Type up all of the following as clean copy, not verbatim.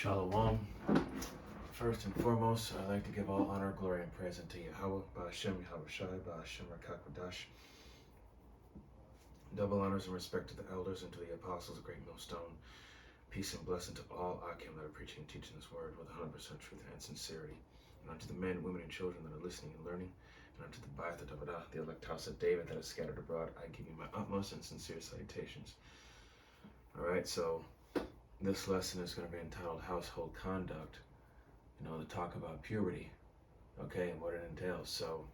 Shalom. First and foremost, I'd like to give all honor, glory, and praise unto Yahweh, Ba'ashem Yahushai, Ba'ashem Rakakwadash. Double honors and respect to the elders and to the apostles of Great Millstone. Peace and blessing to all Akim that are preaching and teaching this word with 100% truth and sincerity. And unto the men, women, and children that are listening and learning, and unto the Ba'ath Dabadah, the elect house of David that is scattered abroad, I give you my utmost and sincere salutations. Alright, so this lesson is going to be entitled Household Conduct, to talk about puberty, okay, and what it entails. So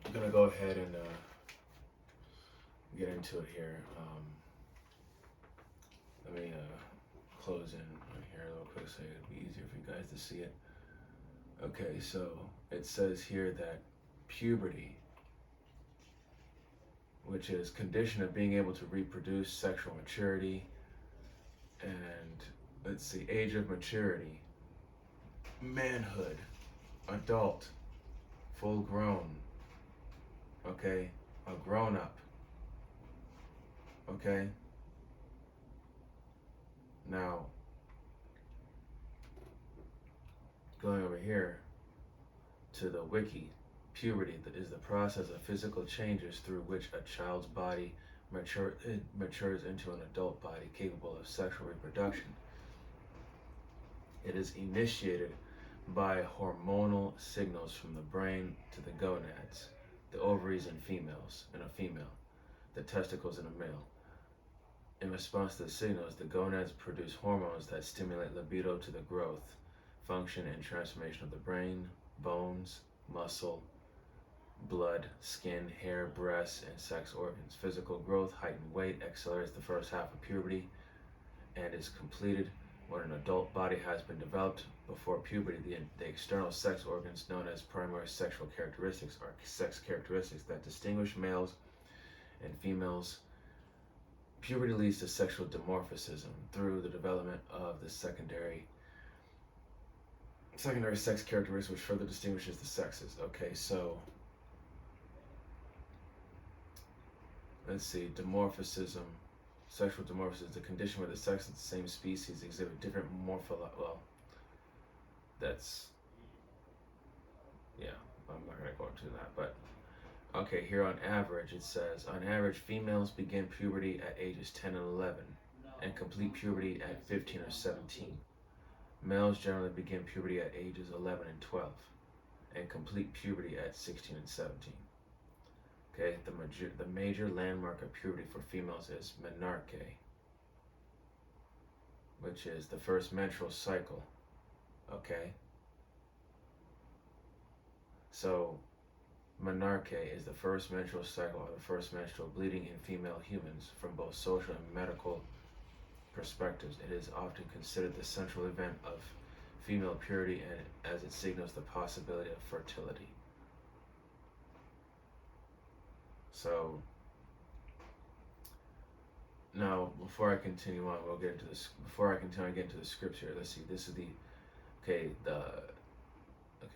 I'm going to go ahead and get into it here. Let me close in on here a little quick so it'll be easier for you guys to see it. Okay, so it says here that puberty, which is condition of being able to reproduce, sexual maturity, and let's see, age of maturity, manhood, adult, full grown, okay, a grown up, okay. Now, going over here to the wiki, puberty is the process of physical changes through which a child's body matures into an adult body capable of sexual reproduction. It is initiated by hormonal signals from the brain to the gonads, the ovaries in a female, the testicles in a male. In response to the signals, the gonads produce hormones that stimulate libido to the growth, function, and transformation of the brain, bones, muscle, blood, skin, hair, breasts, and sex organs. Physical growth, height, and weight accelerates the first half of puberty and is completed when an adult body has been developed. Before puberty, the external sex organs known as primary sexual characteristics are sex characteristics that distinguish males and females. Puberty leads to sexual dimorphism through the development of the secondary sex characteristics, which further distinguishes the sexes. Okay, so let's see, dimorphism, sexual dimorphism is the condition where the sexes of the same species exhibit different I'm not going to go into that, but okay, here on average, it says, on average, females begin puberty at ages 10 and 11 and complete puberty at 15 or 17. Males generally begin puberty at ages 11 and 12 and complete puberty at 16 and 17. Okay, the major landmark of puberty for females is menarche, which is the first menstrual cycle. Okay, so menarche is the first menstrual cycle or the first menstrual bleeding in female humans. From both social and medical perspectives, it is often considered the central event of female purity, and as it signals the possibility of fertility. So now, before I continue on, get into the scripts here. Let's see. This is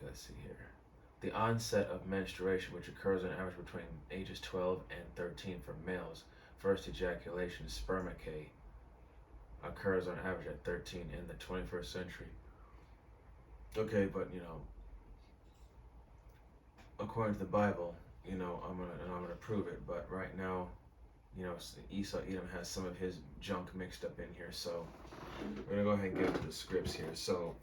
let's see here. The onset of menstruation, which occurs on average between ages 12 and 13 for males. First ejaculation, spermacay, occurs on average at 13 in the 21st century. Okay, but according to the Bible, I'm gonna prove it. But right now, Esau Edom has some of his junk mixed up in here, so we're gonna go ahead and get into the scripts here. So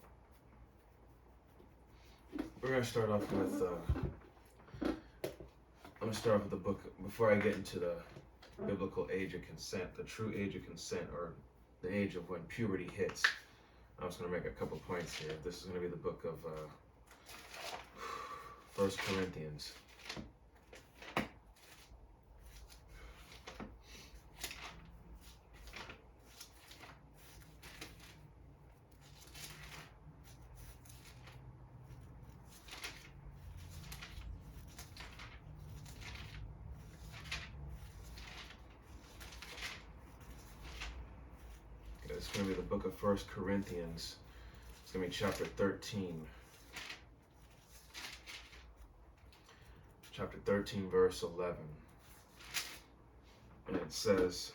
we're gonna start off with the book. Before I get into the biblical age of consent, the true age of consent, or the age of when puberty hits, I'm just gonna make a couple points here. This is gonna be the book of 1 Corinthians. It's going to be the book of 1 Corinthians. It's going to be chapter 13. Chapter 13, verse 11. And it says,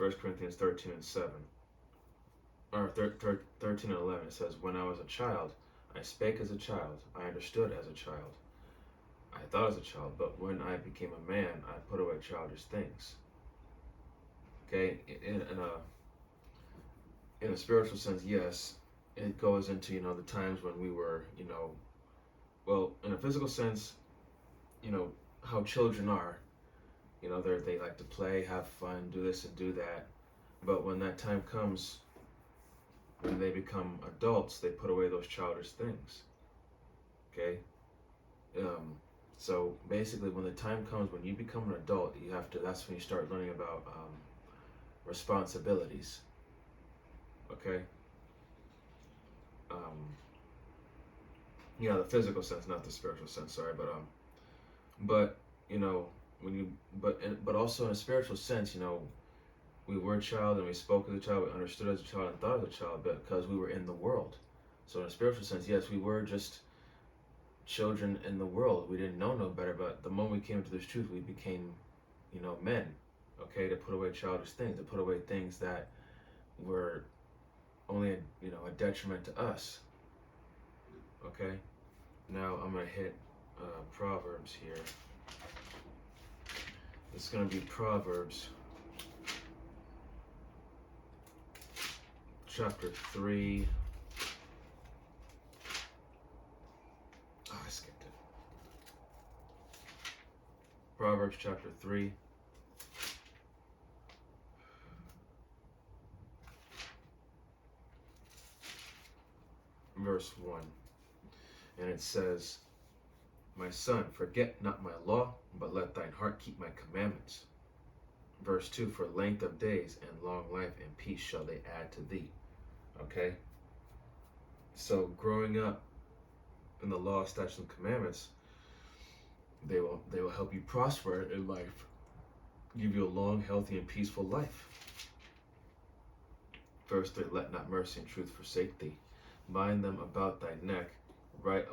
1 Corinthians 13 and 7. Or 13 and 11, it says, when I was a child, I spake as a child, I understood as a child, I thought as a child, but when I became a man, I put away childish things. Okay, in a spiritual sense, yes, it goes into, the times when we were, well, in a physical sense, how children are, they like to play, have fun, do this and do that. But when that time comes, when they become adults, they put away those childish things. Okay? So basically, when the time comes when you become an adult, that's when you start learning about responsibilities. Okay? The physical sense, not the spiritual sense, sorry, but but also in a spiritual sense, we were a child and we spoke as a child, we understood as a child and thought as a child because we were in the world. So in a spiritual sense, yes, we were just children in the world. We didn't know no better, but the moment we came to this truth, we became, men, okay, to put away childish things, to put away things that were only, a detriment to us, okay? Now I'm going to hit Proverbs here. It's going to be Proverbs chapter 3. Oh, I skipped it. Proverbs chapter 3. Verse 1. And it says, my son, forget not my law, but let thine heart keep my commandments. Verse 2, for length of days and long life and peace shall they add to thee. Okay? So growing up in the law, statutes, and commandments, they will help you prosper in life, give you a long, healthy, and peaceful life. Verse 3, let not mercy and truth forsake thee. Bind them about thy neck, write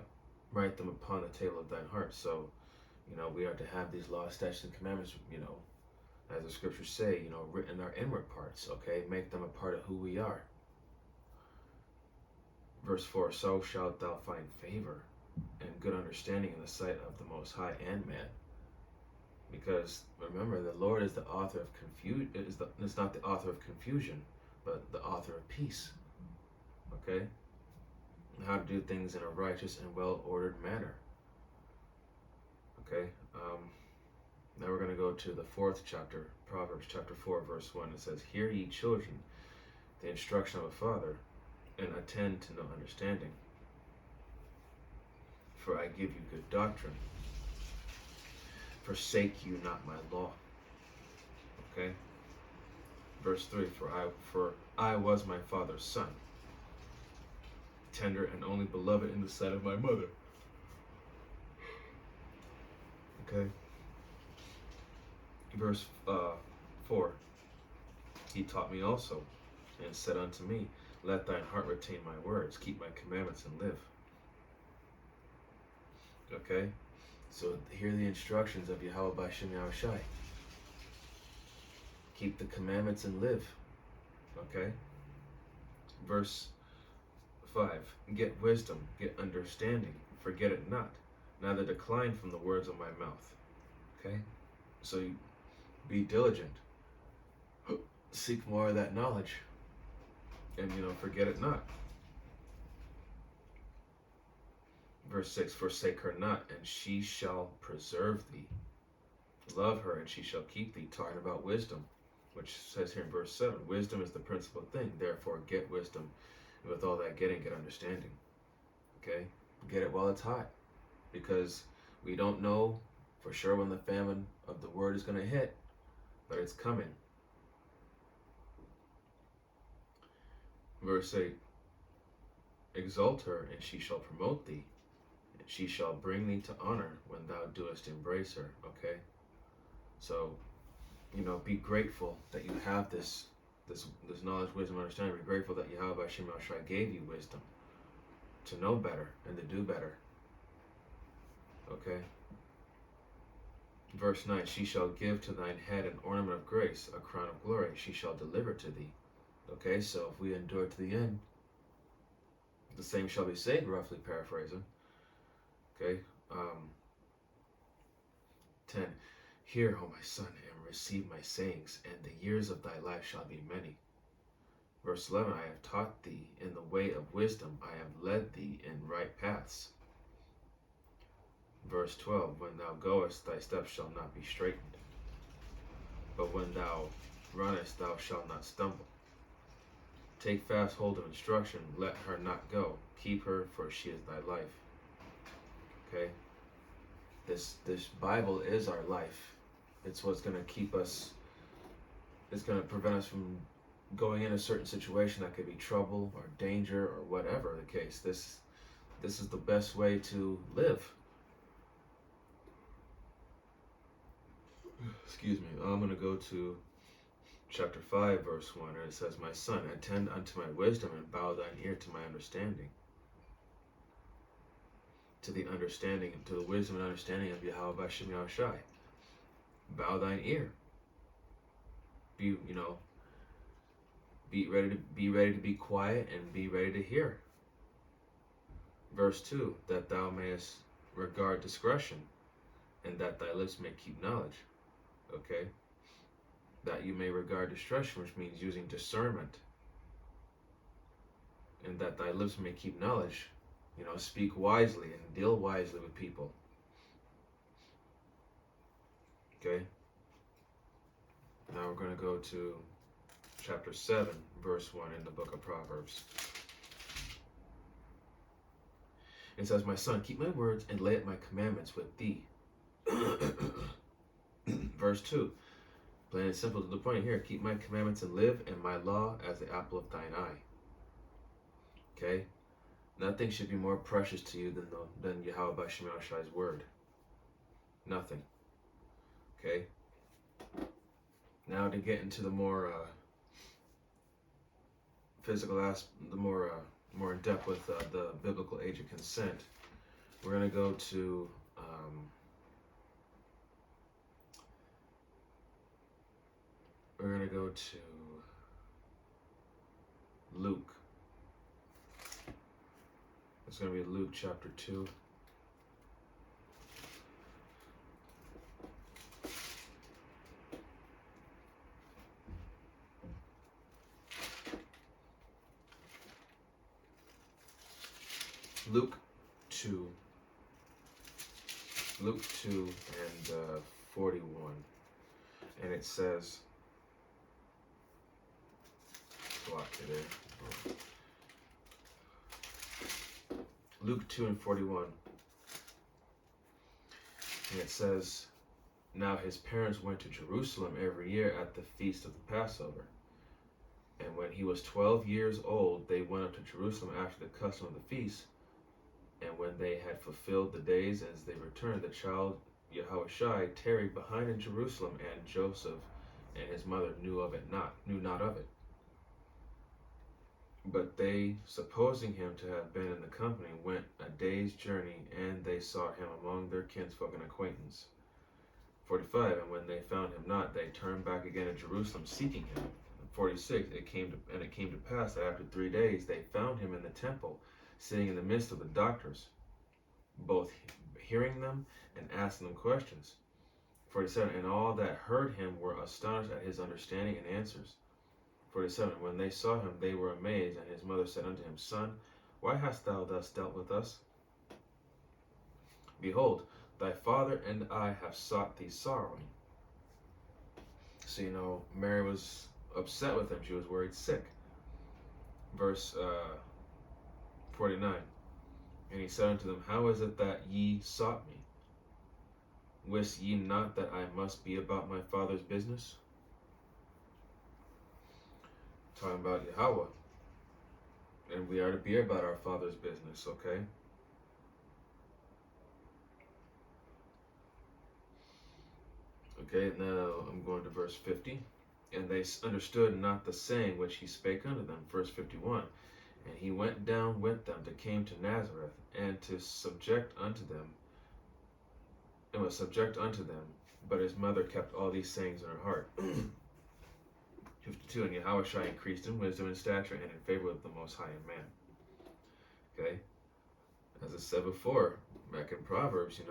them upon the table of thine heart. So, we are to have these laws, statutes, and commandments, as the scriptures say, written in our inward parts, okay? Make them a part of who we are. Verse 4, so shalt thou find favor and good understanding in the sight of the Most High and man. Because, remember, the Lord is the author of confusion, is not the author of confusion, but the author of peace, okay? How to do things in a righteous and well-ordered manner. Okay, now we're going to go to the 4th chapter, Proverbs chapter 4, verse 1. It says, hear ye children, the instruction of a father, and attend to no understanding. For I give you good doctrine. Forsake you not my law. Okay, verse 3, for I was my father's son, tender and only beloved in the sight of my mother. Okay. Verse 4. He taught me also, and said unto me, let thine heart retain my words, keep my commandments and live. Okay. So hear the instructions of Yahweh B'Shem Yahushai. Keep the commandments and live. Okay. Verse 5, get wisdom, get understanding, forget it not, neither decline from the words of my mouth. Okay? So you be diligent. Seek more of that knowledge. And, forget it not. Verse 6, forsake her not, and she shall preserve thee. Love her, and she shall keep thee. Talking about wisdom, which says here in verse 7, wisdom is the principal thing. Therefore, get wisdom. And with all that getting, get understanding. Okay? Get it while it's hot. Because we don't know for sure when the famine of the word is going to hit, but it's coming. Verse 8, exalt her, and she shall promote thee, and she shall bring thee to honor when thou doest embrace her. Okay? So, be grateful that you have this knowledge, wisdom, understanding. Be grateful that Yahweh B'Shem Yahushai gave you wisdom to know better and to do better. Okay? Verse 9, she shall give to thine head an ornament of grace, a crown of glory, she shall deliver to thee. Okay, so if we endure to the end, the same shall be saved, roughly paraphrasing. Okay, 10, hear, O my son, and receive my sayings, and the years of thy life shall be many. Verse 11, I have taught thee in the way of wisdom, I have led thee in right paths. Verse 12, when thou goest, thy steps shall not be straitened, but when thou runnest, thou shalt not stumble. Take fast hold of instruction, let her not go, keep her, for she is thy life. Okay? This Bible is our life. It's what's going to keep us, it's going to prevent us from going in a certain situation that could be trouble or danger or whatever the case. This is the best way to live. Excuse me. I'm going to go to chapter 5, verse 1, and it says, my son, attend unto my wisdom and bow thine ear to my understanding. To the understanding, to the wisdom and understanding of Yahweh Bashem Yahushai. Bow thine ear. Be ready to be quiet and be ready to hear. Verse 2, that thou mayest regard discretion, and that thy lips may keep knowledge. Okay? That you may regard discretion, which means using discernment, and that thy lips may keep knowledge. Speak wisely and deal wisely with people. Okay? Now we're going to go to chapter 7, verse 1 in the book of Proverbs. It says, my son, keep my words and lay up my commandments with thee. Verse 2, plain and simple to the point here, keep my commandments and live, and my law as the apple of thine eye. Okay? Nothing should be more precious to you than Yahweh Bashem Yahushai's word. Nothing. Okay? Now to get into the more physical aspect, the more in depth with the biblical age of consent, we're going to go to Luke. It's going to be Luke chapter 2. Luke 2 and 41. And it says, block today. Luke 2 and 41. And it says, now his parents went to Jerusalem every year at the feast of the Passover. And when he was 12 years old, they went up to Jerusalem after the custom of the feast. And when they had fulfilled the days as they returned, the child Yahushai tarried behind in Jerusalem, and Joseph and his mother knew not of it. But they, supposing him to have been in the company, went a day's journey, and they sought him among their kinsfolk and acquaintance. 45, and when they found him not, they turned back again to Jerusalem, seeking him. 46, it came to pass that after 3 days they found him in the temple, sitting in the midst of the doctors, both hearing them and asking them questions. 47, and all that heard him were astonished at his understanding and answers. 47, when they saw him, they were amazed, and his mother said unto him, Son, why hast thou thus dealt with us? Behold, thy father and I have sought thee sorrowing. So, Mary was upset with him. She was worried sick. Verse 49, and he said unto them, how is it that ye sought me? Wist ye not that I must be about my father's business? Talking about Yahweh. And we are to be about our father's business, okay? Okay, now I'm going to verse 50. And they understood not the saying which he spake unto them. Verse 51. And he went down with them to came to Nazareth, and to subject unto them, and was subject unto them. but his mother kept all these sayings in her heart. 52, and Yahushua increased in wisdom and stature and in favor with the Most High and man. Okay? As I said before, back in Proverbs,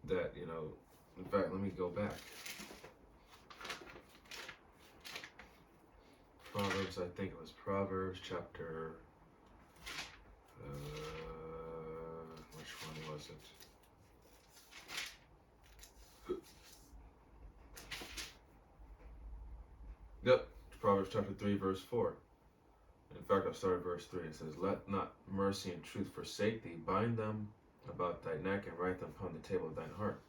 that, in fact, let me go back. Proverbs, I think it was Proverbs chapter, which one was it? Yep, Proverbs chapter 3, verse 4. In fact, I'll start at verse 3. It says, "Let not mercy and truth forsake thee. Bind them about thy neck and write them upon the table of thine heart."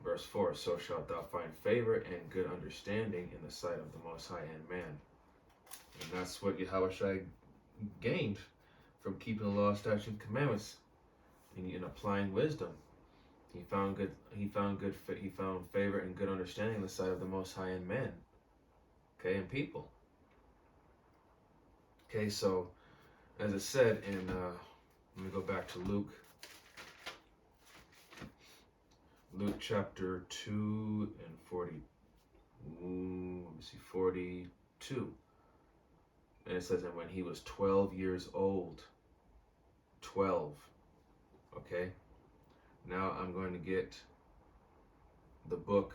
Verse 4, "So shalt thou find favor and good understanding in the sight of the Most High and man." And that's what Yahushua gained from keeping the law, statutes, and commandments and applying wisdom. He found favor and good understanding in the sight of the Most High and man. Okay, and people. Okay, so as it said in, let me go back to Luke chapter 2 and 42. And it says, "And when he was 12 years old," 12, okay? Now I'm going to get the book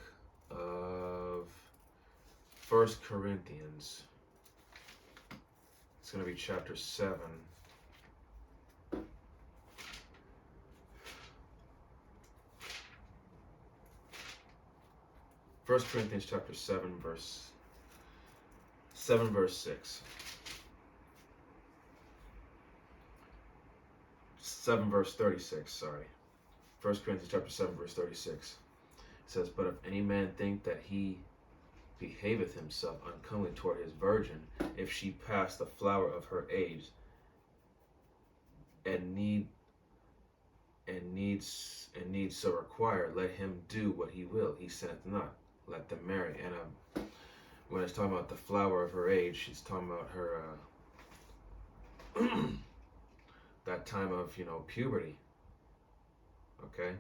of 1 Corinthians. It's going to be chapter 7. First Corinthians chapter 7, verse 6. 7 verse 36, sorry. 1 Corinthians chapter 7, verse 36. It says, "But if any man think that he behaveth himself uncomely toward his virgin, if she pass the flower of her age, and needs so require, let him do what he will. He sinneth not. Let them marry." And when it's talking about the flower of her age, she's talking about her that time of puberty. Okay.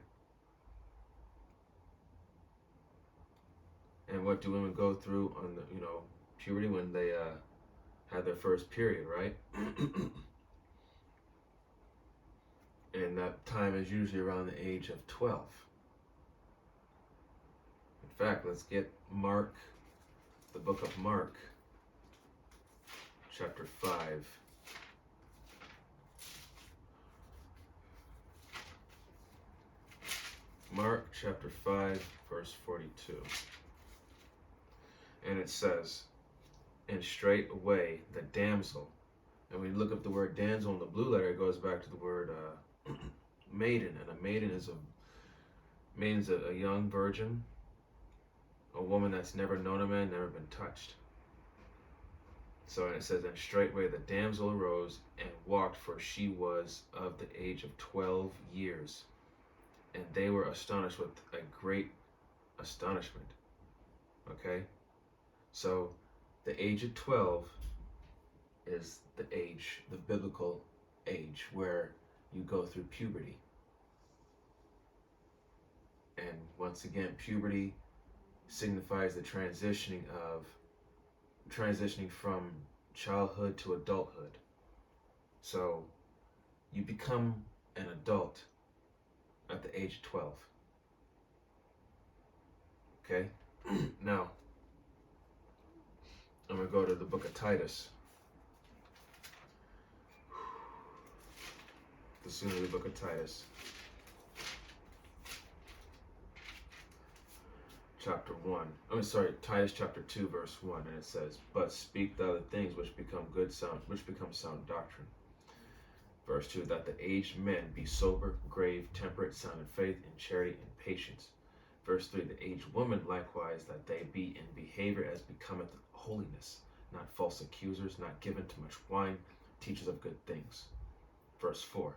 And what do women go through on the puberty when they have their first period, right? And that time is usually around the age of 12. In fact, let's get Mark, the book of Mark, chapter 5. Mark chapter 5, verse 42. And it says, "And straightway the damsel," and when you look up the word damsel in the blue letter, it goes back to the word maiden. And a maiden is a young virgin, a woman that's never known a man, never been touched. So it says, "And straightway the damsel arose and walked, for she was of the age of 12 years. And they were astonished with a great astonishment." Okay? So the age of 12 is the biblical age where you go through puberty. And once again, puberty signifies the transitioning from childhood to adulthood. So you become an adult at the age of 12. Okay? Now, I'm going to go to the book of Titus. The book of Titus. Titus chapter 2, verse 1, and it says, "But speak thou the things which become sound doctrine." Verse 2, "That the aged men be sober, grave, temperate, sound in faith, in charity, and patience." Verse 3, "The aged woman likewise, that they be in behavior as becometh holiness, not false accusers, not given to much wine, teachers of good things." Verse 4,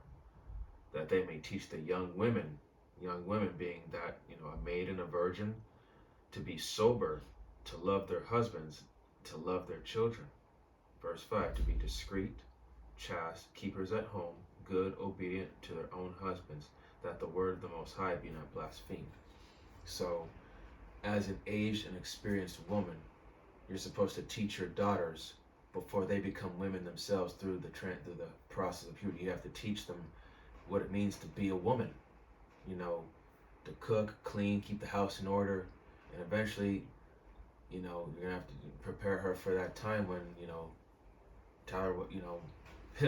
"That they may teach the young women being that, a maiden, a virgin, to be sober, to love their husbands, to love their children." Verse 5, "To be discreet, chaste, keepers at home, good, obedient to their own husbands, that the word of the Most High be not blasphemed." So, as an aged and experienced woman, you're supposed to teach your daughters before they become women themselves through the process of puberty. You have to teach them what it means to be a woman. You know, to cook, clean, keep the house in order, and eventually, you're gonna have to prepare her for that time when tell her what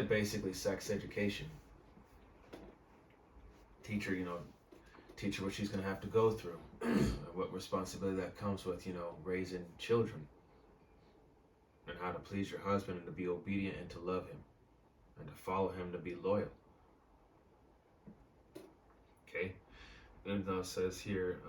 basically sex education. Teach her, teach her what she's gonna have to go through, and what responsibility that comes with, raising children, and how to please your husband and to be obedient and to love him, and to follow him, to be loyal. Okay, then it says here,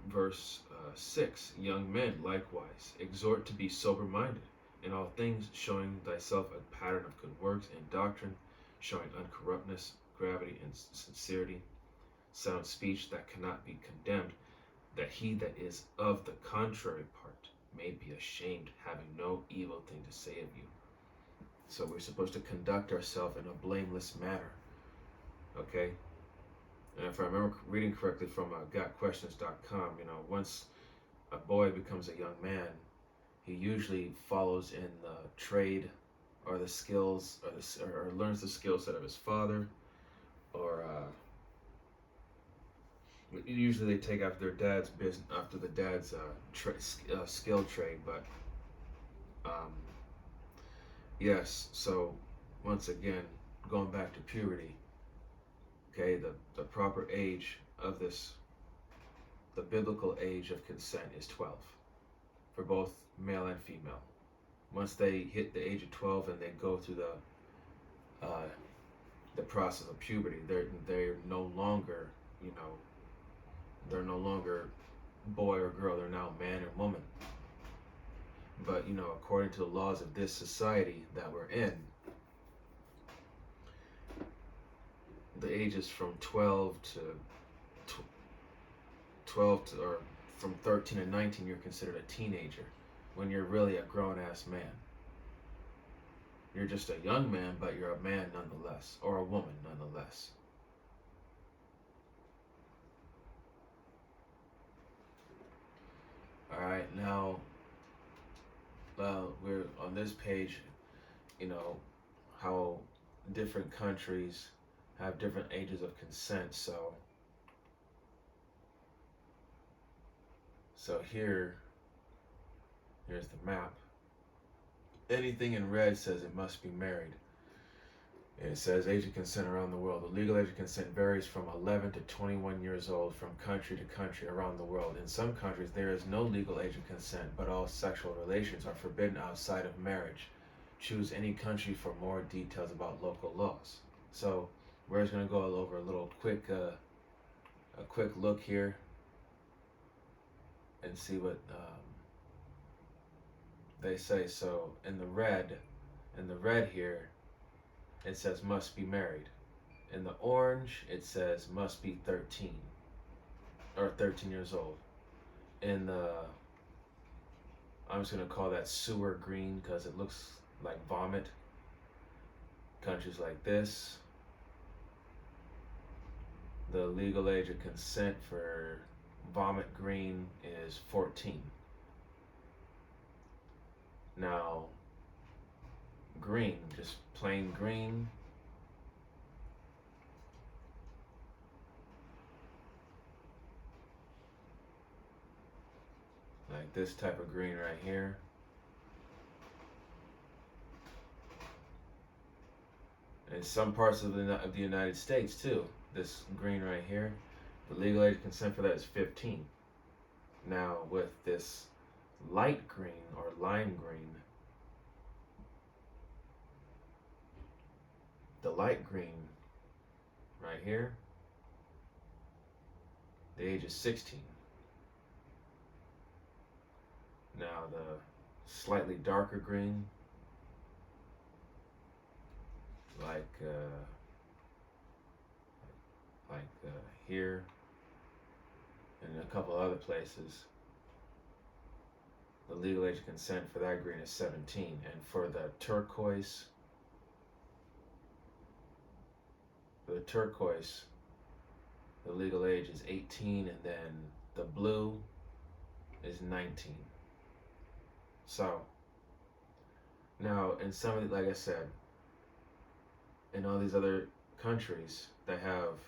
verse 6, young men likewise exhort to be sober-minded in all things, showing thyself a pattern of good works and doctrine, showing uncorruptness, gravity, and sincerity, sound speech that cannot be condemned, that he that is of the contrary part may be ashamed, having no evil thing to say of you. So we're supposed to conduct ourselves in a blameless manner. Okay? And if I remember reading correctly from gotquestions.com, once a boy becomes a young man, he usually follows in the trade or the skills, or learns the skill set of his father, or usually they take after their dad's business, after the dad's skill trade. But yes, so once again, going back to puberty, okay, the proper age of this, the biblical age of consent is 12 for both male and female. Once they hit the age of 12 and they go through the process of puberty, they're no longer, they're no longer boy or girl, they're now man and woman. But according to the laws of this society that we're in, the ages from 12 to or from 13 to 19, you're considered a teenager, when you're really a grown-ass man. You're just a young man, but you're a man nonetheless, or a woman nonetheless. All right, now, we're on this page, how different countries have different ages of consent. So here's the map. Anything in red says it must be married. And it says age of consent around the world. The legal age of consent varies from 11 to 21 years old from country to country around the world. In some countries, there is no legal age of consent, but all sexual relations are forbidden outside of marriage. Choose any country for more details about local laws. So we're just going to go over a little quick look here and see what they say. So in the red here, it says must be married. In the orange, it says must be 13 or 13 years old. In the, I'm just gonna call that sewer green because it looks like vomit. Countries like this, the legal age of consent for vomit green is 14. Now, green, just plain green, like this type of green right here, and some parts of the United States too, this green right here, the legal age of consent for that is 15. Now with this light green or lime green, the light green right here, the age is 16. Now the slightly darker green, like here and a couple other places, the legal age of consent for that green is 17. And for the turquoise, the legal age is 18, and then The blue is 19. So now in some of the, like I said, in all these other countries that have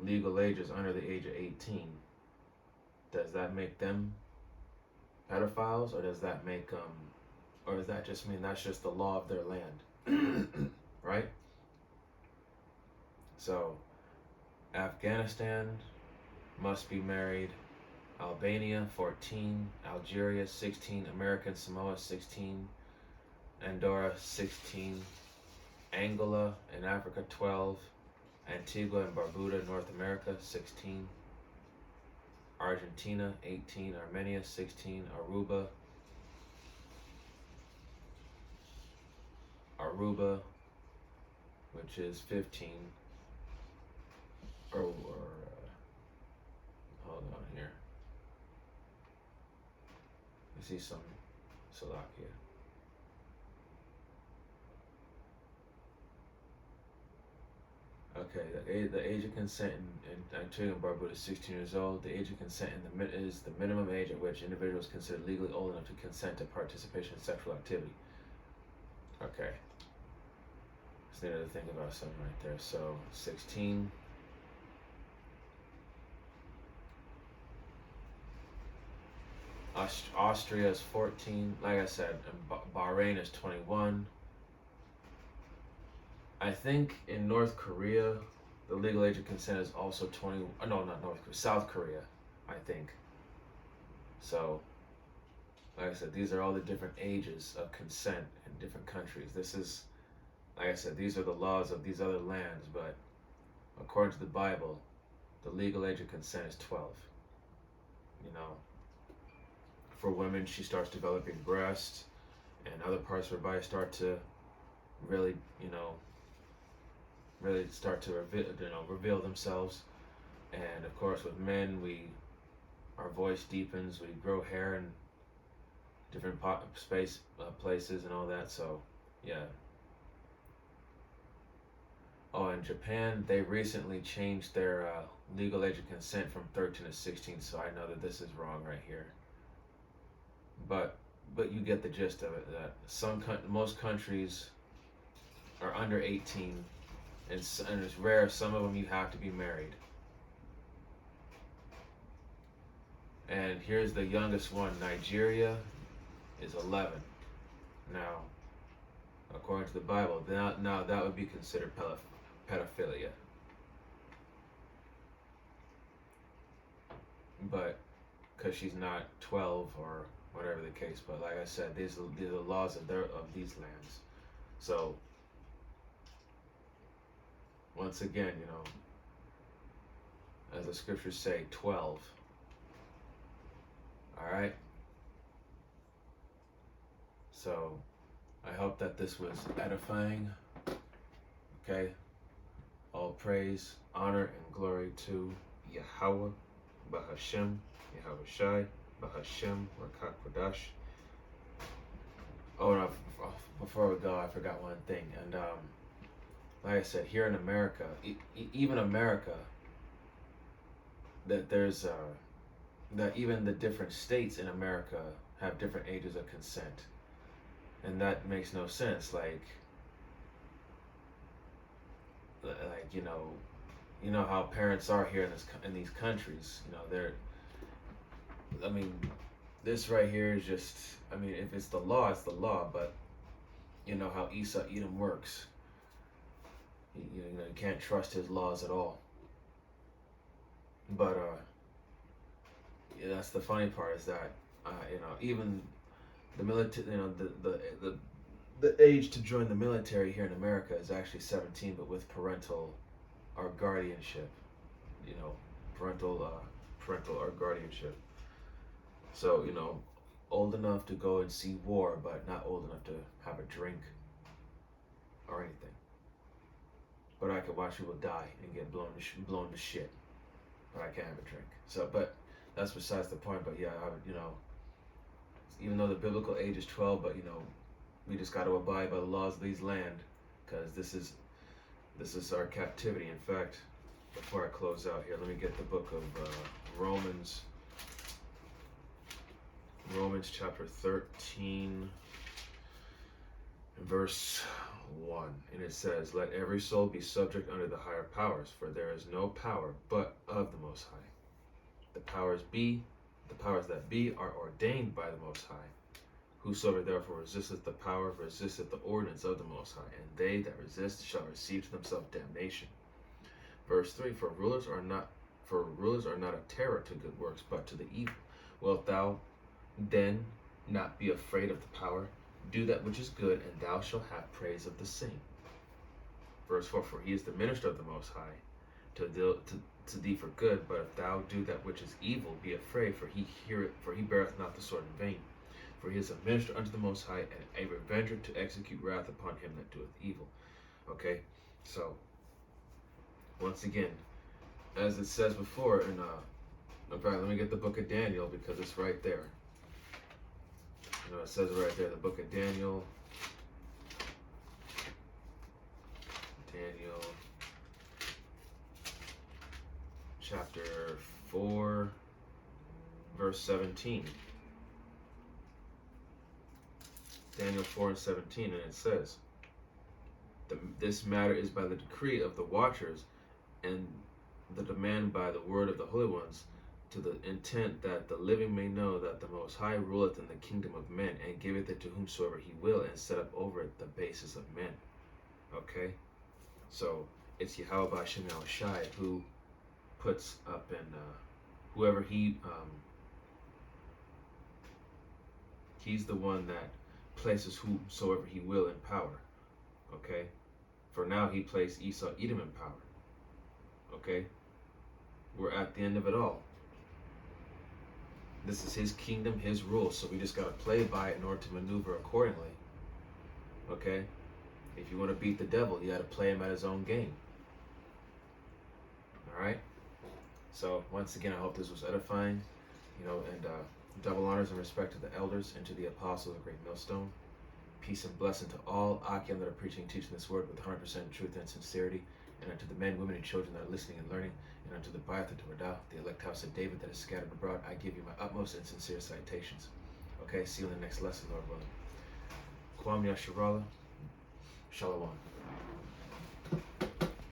legal ages under the age of 18, does that make them pedophiles, or does that make or does that just mean that's just the law of their land? Right? So Afghanistan must be married, Albania 14, Algeria 16, American Samoa 16, Andorra 16, Angola in Africa 12, Antigua and Barbuda, North America 16, Argentina 18, Armenia 16, Aruba, which is 15, hold on here. You see some Slovakia. Okay, the age of consent in Antigua and Barbuda is 16 years old. The age of consent is the minimum age at which individuals considered legally old enough to consent to participation in sexual activity. Okay. Just needed to think about something right there. So 16. Austria is 14. Like I said, Bahrain is 21. I think in North Korea, the legal age of consent is also 20. No, not North Korea. South Korea, I think. So, like I said, these are all the different ages of consent in different countries. This is, like I said, these are the laws of these other lands, but according to the Bible, the legal age of consent is 12. You know, for women, she starts developing breasts, and other parts of her body start to really, really start to reveal themselves. And of course, with men, our voice deepens, we grow hair in different places and all that. So, yeah. Oh, in Japan, they recently changed their legal age of consent from 13 to 16. So I know that this is wrong right here. But you get the gist of it. That most countries are under 18. And it's rare, some of them you have to be married. And here's the youngest one, Nigeria is 11. Now, according to the Bible, now that would be considered pedophilia. But, because she's not 12 or whatever the case, but like I said, these are the laws of these lands. So, once again, as the scriptures say, 12. Alright? So, I hope that this was edifying. Okay? All praise, honor, and glory to Yahweh, Bahashem, Yahweh Shai, Bahashem, Rakak Kodash. Oh, no, before we go, I forgot one thing. And, like I said, here in America, even America, that there's that even the different states in America have different ages of consent, and that makes no sense. Like you know how parents are here in these countries. This right here is just. If it's the law, it's the law. But you know how Edom works. You can't trust his laws at all. But that's the funny part, is that even the military, the age to join the military here in America is actually 17, but with parental or guardianship. Parental or guardianship. So old enough to go and see war, but not old enough to have a drink or anything. But I could watch people die and get blown to shit. But I can't have a drink. So, but that's besides the point. But yeah, even though the biblical age is 12, but we just got to abide by the laws of these land, because this is our captivity. In fact, before I close out here, let me get the book of Romans chapter 13 and verse 1. And it says, "Let every soul be subject unto the higher powers, for there is no power but of the Most High. The powers that be are ordained by the Most High. Whosoever therefore resisteth the power resisteth the ordinance of the Most High, and they that resist shall receive to themselves damnation." Verse 3, For rulers are not a terror to good works, but to the evil. Wilt thou then not be afraid of the power? Do that which is good, and thou shalt have praise of the same. Verse 4, For he is the minister of the Most High, to thee for good, but if thou do that which is evil, be afraid, for he beareth not the sword in vain. For he is a minister unto the Most High, and a revenger to execute wrath upon him that doeth evil. Okay, so once again, as it says before in in fact, let me get the book of Daniel, because it's right there. It says right there, the book of Daniel, chapter 4, verse 17. Daniel 4 and 17, and it says, "This matter is by the decree of the watchers, and the demand by the word of the holy ones, to the intent that the living may know that the Most High ruleth in the kingdom of men, and giveth it to whomsoever he will, and set up over it the basis of men." Okay? So, it's Yahweh B'Shem Yahushai who puts up in, whoever he's the one that places whosoever he will in power. Okay? For now, he placed Esau, Edom in power. Okay? We're at the end of it all. This is his kingdom, his rule, so we just got to play by it in order to maneuver accordingly. Okay? If you want to beat the devil, you got to play him at his own game. Alright? So, once again, I hope this was edifying, and double honors and respect to the elders and to the apostles of Great Millstone. Peace and blessing to all Akim that are preaching and teaching this word with 100% truth and sincerity, and unto the men, women, and children that are listening and learning, and unto the Ba'ath and to Radah, the elect house of David that is scattered abroad, I give you my utmost and sincere citations. Okay, see you in the next lesson, Lord willing. Kwam Yasharallah. Shalom.